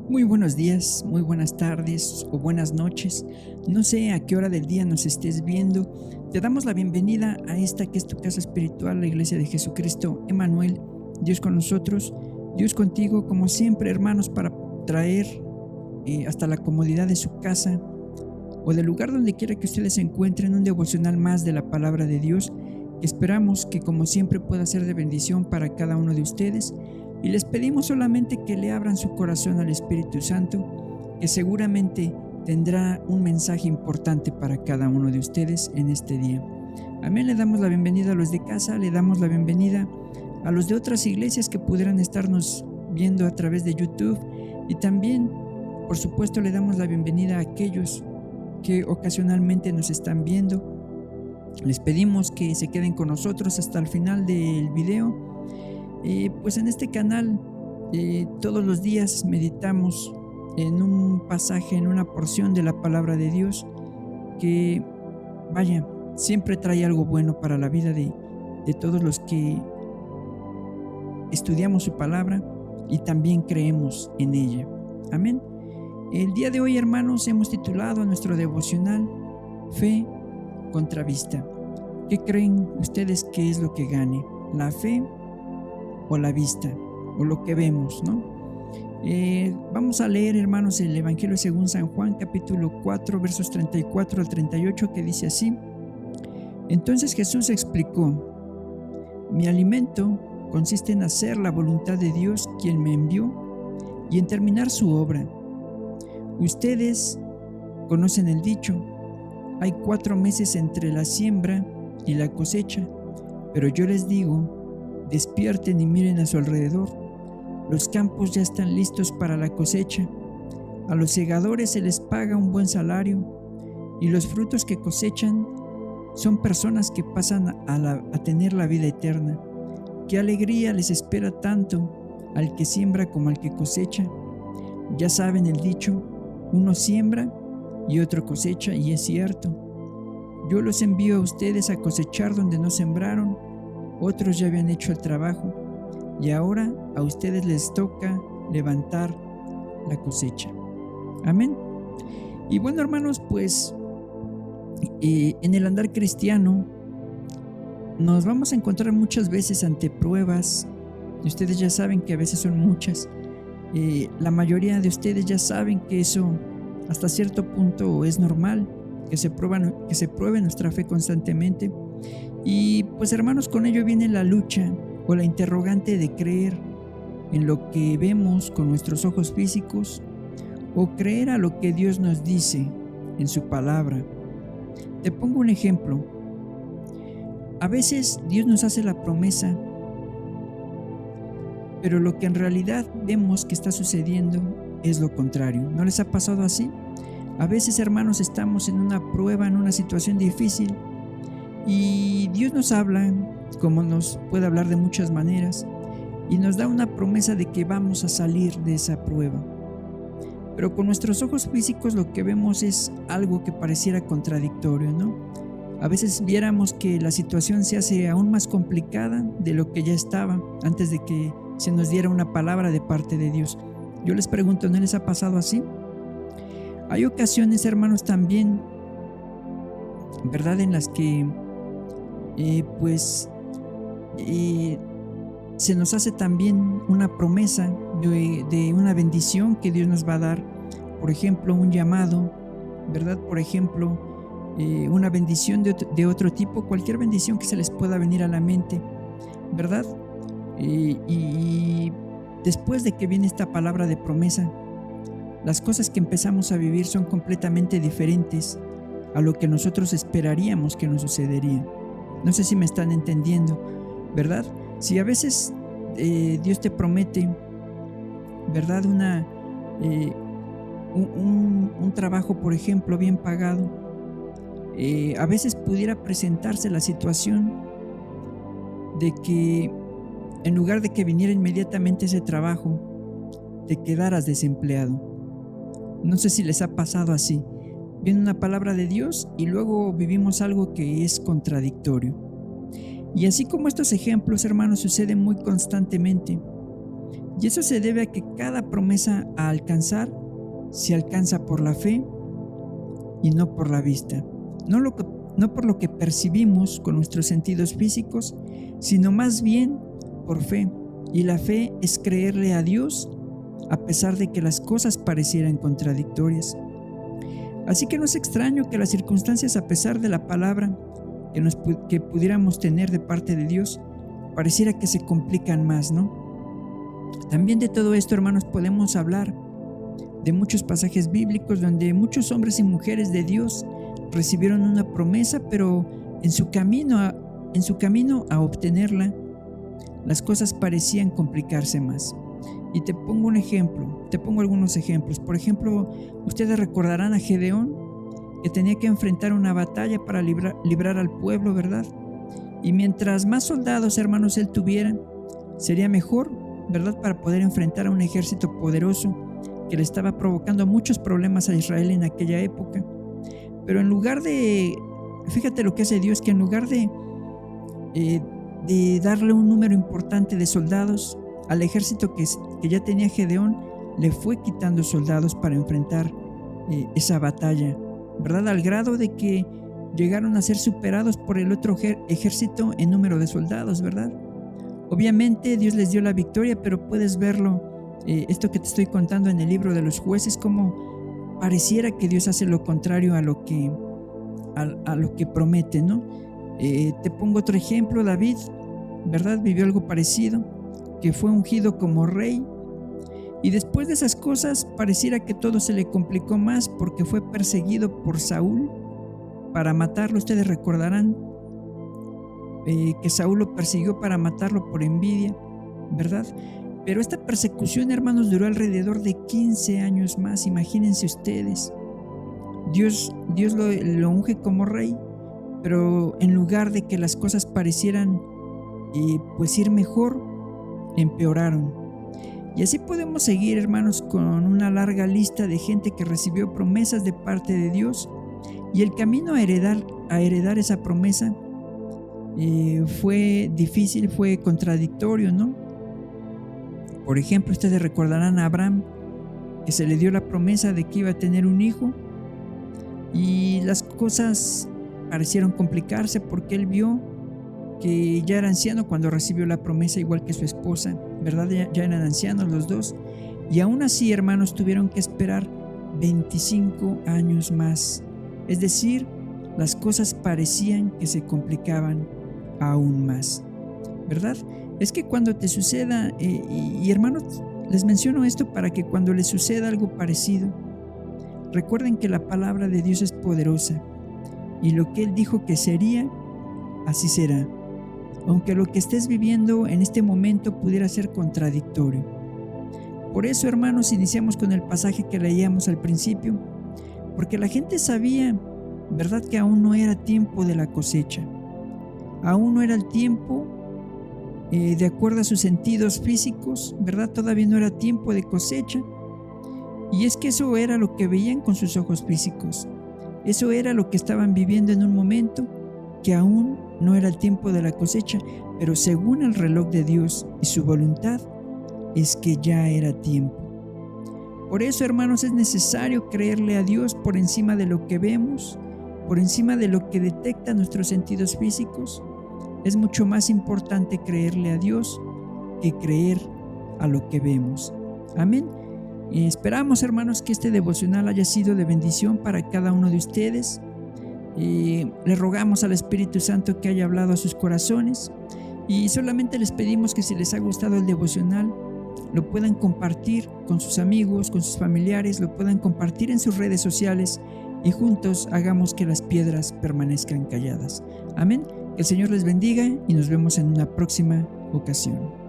Muy buenos días, muy buenas tardes o buenas noches. No sé a qué hora del día nos estés viendo. Te damos la bienvenida a esta que es tu casa espiritual, la Iglesia de Jesucristo Emmanuel. Dios con nosotros, Dios contigo, como siempre, hermanos, para traer hasta la comodidad de su casa o del lugar donde quiera que ustedes se encuentren un devocional más de la palabra de Dios. Esperamos que como siempre pueda ser de bendición para cada uno de ustedes. Y les pedimos solamente que le abran su corazón al Espíritu Santo, que seguramente tendrá un mensaje importante para cada uno de ustedes en este día. Amén. Le damos la bienvenida a los de casa, le damos la bienvenida a los de otras iglesias que pudieran estarnos viendo a través de YouTube, y también, por supuesto, le damos la bienvenida a aquellos que ocasionalmente nos están viendo. Les pedimos que se queden con nosotros hasta el final del video. Pues en este canal todos los días meditamos en un pasaje, en una porción de la palabra de Dios que, vaya, siempre trae algo bueno para la vida de todos los que estudiamos su palabra y también creemos en ella. Amén. El día de hoy, hermanos, hemos titulado a nuestro devocional Fe contra Vista. ¿Qué creen ustedes que es lo que gane? ¿La fe o la vista, o lo que vemos, ¿no? Vamos a leer, hermanos, el Evangelio según San Juan, capítulo 4, versos 34 al 38, que dice así: Entonces Jesús explicó: Mi alimento consiste en hacer la voluntad de Dios, quien me envió, y en terminar su obra. Ustedes conocen el dicho: hay 4 meses entre la siembra y la cosecha, pero yo les digo: despierten y miren a su alrededor. Los campos ya están listos para la cosecha. A los segadores se les paga un buen salario, y los frutos que cosechan son personas que pasan a tener la vida eterna. Qué alegría les espera tanto al que siembra como al que cosecha. Ya saben el dicho: uno siembra y otro cosecha, y es cierto. Yo los envío a ustedes a cosechar donde no sembraron. Otros ya habían hecho el trabajo, y ahora a ustedes les toca levantar la cosecha. Amén. Y bueno, hermanos, pues en el andar cristiano nos vamos a encontrar muchas veces ante pruebas, y ustedes ya saben que a veces son muchas. La mayoría de ustedes ya saben que eso hasta cierto punto es normal, que se pruebe nuestra fe constantemente. Y pues, hermanos, con ello viene la lucha o la interrogante de creer en lo que vemos con nuestros ojos físicos o creer a lo que Dios nos dice en su palabra. Te pongo un ejemplo. A veces Dios nos hace la promesa, pero lo que en realidad vemos que está sucediendo es lo contrario. ¿No les ha pasado así? A veces, hermanos, estamos en una prueba, en una situación difícil, y Dios nos habla, como nos puede hablar de muchas maneras, y nos da una promesa de que vamos a salir de esa prueba. Pero con nuestros ojos físicos lo que vemos es algo que pareciera contradictorio, ¿no? A veces viéramos que la situación se hace aún más complicada de lo que ya estaba antes de que se nos diera una palabra de parte de Dios. Yo les pregunto, ¿no les ha pasado así? Hay ocasiones, hermanos, también, ¿verdad?, en las que se nos hace también una promesa de una bendición que Dios nos va a dar. Por ejemplo, un llamado, ¿verdad? Por ejemplo, una bendición de otro tipo, cualquier bendición que se les pueda venir a la mente, ¿verdad? Y después de que viene esta palabra de promesa, las cosas que empezamos a vivir son completamente diferentes a lo que nosotros esperaríamos que nos sucedería. No sé si me están entendiendo, ¿verdad? Si a veces Dios te promete, ¿verdad?, un trabajo, por ejemplo, bien pagado, a veces pudiera presentarse la situación de que en lugar de que viniera inmediatamente ese trabajo, te quedaras desempleado. No sé si les ha pasado así. Viene una palabra de Dios y luego vivimos algo que es contradictorio. Y así como estos ejemplos, hermanos, suceden muy constantemente. Y eso se debe a que cada promesa a alcanzar se alcanza por la fe y no por la vista. No por lo que percibimos con nuestros sentidos físicos, sino más bien por fe. Y la fe es creerle a Dios a pesar de que las cosas parecieran contradictorias. Así que no es extraño que las circunstancias, a pesar de la palabra que pudiéramos tener de parte de Dios, pareciera que se complican más, ¿no? También de todo esto, hermanos, podemos hablar de muchos pasajes bíblicos donde muchos hombres y mujeres de Dios recibieron una promesa, pero en su camino a obtenerla, las cosas parecían complicarse más. Y te pongo algunos ejemplos. Por ejemplo, ustedes recordarán a Gedeón, que tenía que enfrentar una batalla para librar al pueblo, ¿verdad? Y mientras más soldados, hermanos, él tuviera, sería mejor, ¿verdad?, para poder enfrentar a un ejército poderoso que le estaba provocando muchos problemas a Israel en aquella época. Pero en lugar de, fíjate lo que hace Dios, que en lugar de darle un número importante de soldados al ejército que ya tenía Gedeón, le fue quitando soldados para enfrentar esa batalla, ¿verdad? Al grado de que llegaron a ser superados por el otro ejército en número de soldados, ¿verdad? Obviamente Dios les dio la victoria, pero puedes verlo, esto que te estoy contando en el libro de los Jueces, como pareciera que Dios hace lo contrario a lo que promete, ¿no? Te pongo otro ejemplo. David, ¿verdad?, vivió algo parecido, que fue ungido como rey, y después de esas cosas pareciera que todo se le complicó más porque fue perseguido por Saúl para matarlo. Ustedes recordarán que Saúl lo persiguió para matarlo por envidia, ¿verdad? Pero esta persecución, hermanos, duró alrededor de 15 años más. Imagínense ustedes. Dios lo unge como rey, pero en lugar de que las cosas parecieran pues ir mejor, empeoraron. Y así podemos seguir, hermanos, con una larga lista de gente que recibió promesas de parte de Dios, y el camino a heredar esa promesa fue difícil, fue contradictorio, ¿no? Por ejemplo, ustedes recordarán a Abraham, que se le dio la promesa de que iba a tener un hijo, y las cosas parecieron complicarse porque él vio que ya era anciano cuando recibió la promesa, igual que su esposa, ¿verdad? Ya eran ancianos los dos, y aún así, hermanos, tuvieron que esperar 25 años más. Es decir, las cosas parecían que se complicaban aún más, ¿verdad? Es que cuando te suceda, y hermanos, les menciono esto para que cuando les suceda algo parecido, recuerden que la palabra de Dios es poderosa, y lo que Él dijo que sería, así será. Aunque lo que estés viviendo en este momento pudiera ser contradictorio. Por eso, hermanos, iniciamos con el pasaje que leíamos al principio, porque la gente sabía, ¿verdad?, que aún no era tiempo de la cosecha. Aún no era el tiempo, de acuerdo a sus sentidos físicos, ¿verdad? Todavía no era tiempo de cosecha. Y es que eso era lo que veían con sus ojos físicos. Eso era lo que estaban viviendo en un momento que aún no era el tiempo de la cosecha, pero según el reloj de Dios y su voluntad, es que ya era tiempo. Por eso, hermanos, es necesario creerle a Dios por encima de lo que vemos, por encima de lo que detectan nuestros sentidos físicos. Es mucho más importante creerle a Dios que creer a lo que vemos. Amén. Y esperamos, hermanos, que este devocional haya sido de bendición para cada uno de ustedes. Le rogamos al Espíritu Santo que haya hablado a sus corazones, y solamente les pedimos que si les ha gustado el devocional, lo puedan compartir con sus amigos, con sus familiares, lo puedan compartir en sus redes sociales, y juntos hagamos que las piedras permanezcan calladas. Amén. Que el Señor les bendiga y nos vemos en una próxima ocasión.